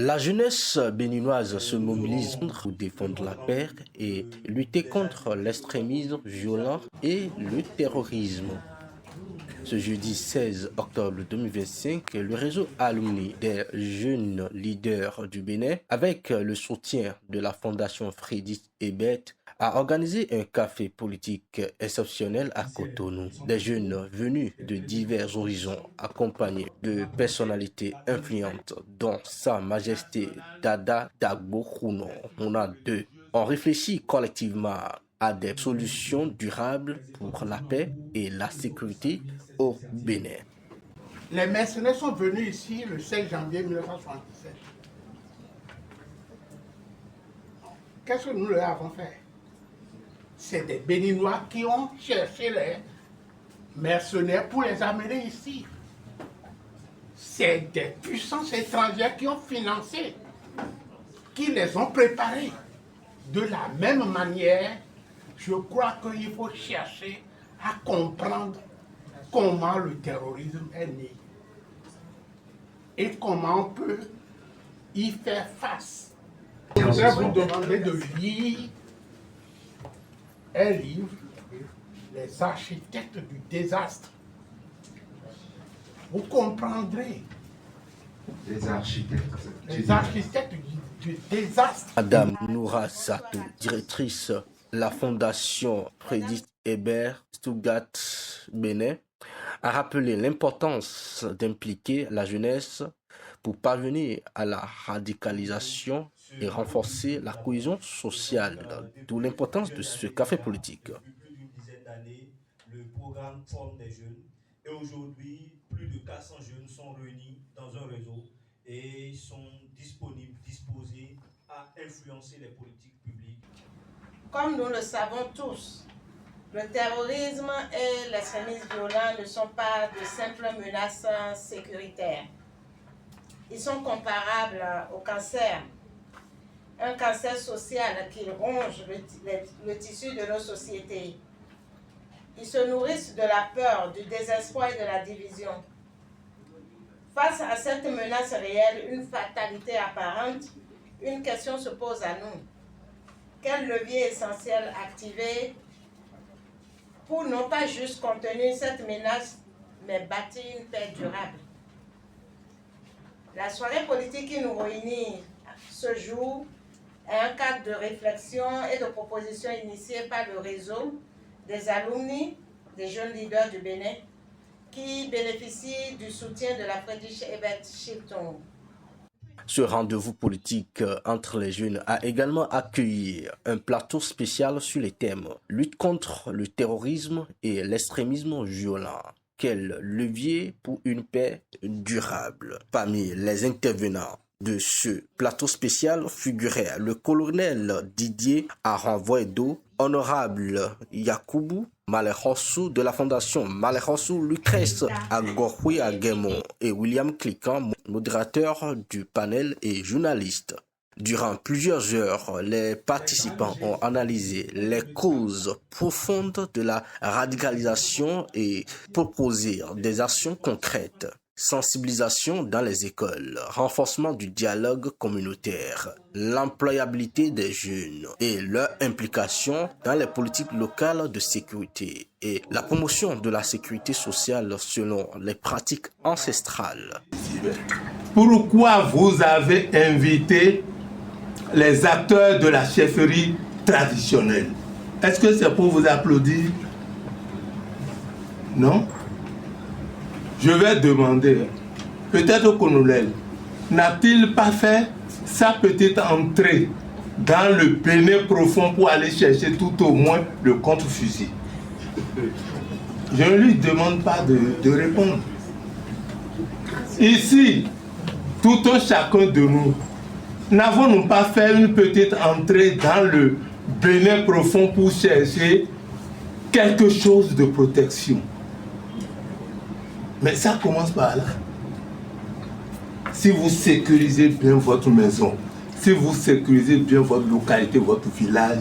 La jeunesse béninoise se mobilise pour défendre la paix et lutter contre l'extrémisme violent et le terrorisme. Ce jeudi 16 octobre 2025, le réseau alumni des jeunes leaders du Bénin, avec le soutien de la Fondation Frédéric Ebert, a organisé un café politique exceptionnel à Cotonou. Des jeunes venus de divers horizons, accompagnés de personnalités influentes, dont Sa Majesté Dada Dagbo Khuno Mouna II, ont réfléchi collectivement à des solutions durables pour la paix et la sécurité au Bénin. Les mercenaires sont venus ici le 16 janvier 1977. Qu'est-ce que nous leur avons fait? C'est des Béninois qui ont cherché les mercenaires pour les amener ici. C'est des puissances étrangères qui ont financé, qui les ont préparés. De la même manière, je crois qu'il faut chercher à comprendre comment le terrorisme est né et comment on peut y faire face. Je voudrais vous demander de lire un livre, Les architectes du désastre. Vous comprendrez. Les architectes Du désastre. Madame Noura Satou, directrice de la Fondation Frédéric Ebert Stuttgart Bénin, a rappelé l'importance d'impliquer la jeunesse pour parvenir à la radicalisation et renforcer la cohésion sociale, d'où l'importance de ce café politique. Depuis plus d'une dizaine d'années, le programme forme des jeunes et aujourd'hui, plus de 400 jeunes sont réunis dans un réseau et sont disponibles, disposés à influencer les politiques publiques. Comme nous le savons tous, le terrorisme et l'extrémisme violent ne sont pas de simples menaces sécuritaires. Ils sont comparables au cancer, un cancer social qui ronge le tissu de nos sociétés. Ils se nourrissent de la peur, du désespoir et de la division. Face à cette menace réelle, une fatalité apparente, une question se pose à nous. Quel levier essentiel activer pour non pas juste contenir cette menace, mais bâtir une paix durable? La soirée politique qui nous réunit ce jour est un cadre de réflexion et de propositions initiées par le réseau des alumni, des jeunes leaders du Bénin, qui bénéficient du soutien de la Frédéric Ebert Chilton. Ce rendez-vous politique entre les jeunes a également accueilli un plateau spécial sur les thèmes lutte contre le terrorisme et l'extrémisme violent. Quel levier pour une paix durable? Parmi les intervenants de ce plateau spécial figurait le colonel Didier Aranvoedo, honorable Yakubu Malehossou de la fondation Malehossou, Lucrèce Agorhui Aguemon et William Cliquant, modérateur du panel et journaliste. Durant plusieurs heures, les participants ont analysé les causes profondes de la radicalisation et proposé des actions concrètes. Sensibilisation dans les écoles, renforcement du dialogue communautaire, l'employabilité des jeunes et leur implication dans les politiques locales de sécurité et la promotion de la sécurité sociale selon les pratiques ancestrales. Pourquoi vous avez invité les acteurs de la chefferie traditionnelle? Est-ce que c'est pour vous applaudir? Non? Je vais demander, peut-être au colonel, n'a-t-il pas fait sa petite entrée dans le Bénin profond pour aller chercher tout au moins le contre-fusil? Je ne lui demande pas de répondre. Ici, tout un chacun de nous, n'avons-nous pas fait une petite entrée dans le Bénin profond pour chercher quelque chose de protection? Mais ça commence par là. Si vous sécurisez bien votre maison, si vous sécurisez bien votre localité, votre village,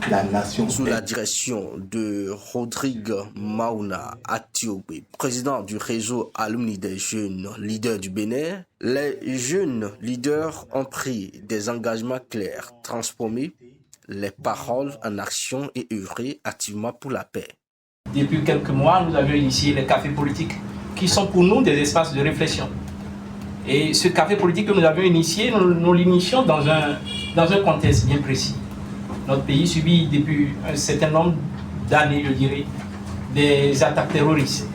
la nation. Sous la direction de Rodrigue Mauna Atiobé, président du réseau alumni des jeunes leaders du Bénin, les jeunes leaders ont pris des engagements clairs, transformé les paroles en action et œuvré activement pour la paix. Depuis quelques mois, nous avions initié les cafés politiques qui sont pour nous des espaces de réflexion. Et ce café politique que nous avions initié, nous l'initions dans un contexte bien précis. Notre pays subit depuis un certain nombre d'années, je dirais, des attaques terroristes.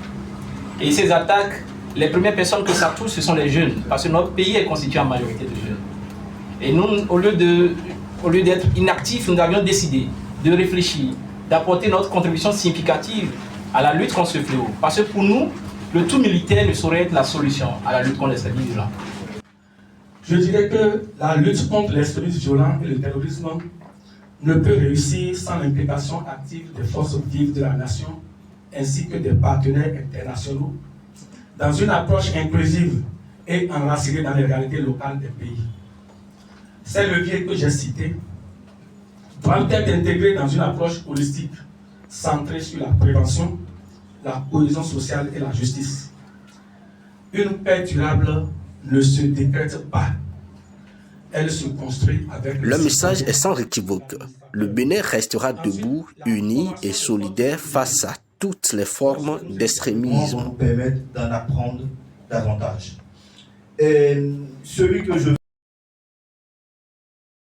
Et ces attaques, les premières personnes que ça touche, ce sont les jeunes, parce que notre pays est constitué en majorité de jeunes. Et nous, au lieu d'être inactifs, nous avions décidé de réfléchir, d'apporter notre contribution significative à la lutte contre ce fléau. Parce que pour nous, le tout militaire ne saurait être la solution à la lutte contre l'extrémisme violent. Je dirais que la lutte contre l'extrémisme violent et le terrorisme ne peut réussir sans l'implication active des forces vives de la nation ainsi que des partenaires internationaux dans une approche inclusive et enracinée dans les réalités locales des pays. Ces leviers que j'ai cités doivent être intégrés dans une approche holistique centrée sur la prévention, la cohésion sociale et la justice. Une paix durable ne se décrète pas. Elle se construit avec le message est sans équivoque. Le Bénin restera debout, uni et solidaire face à toutes les formes d'extrémisme. Nous permettre d'en apprendre davantage. Et celui que je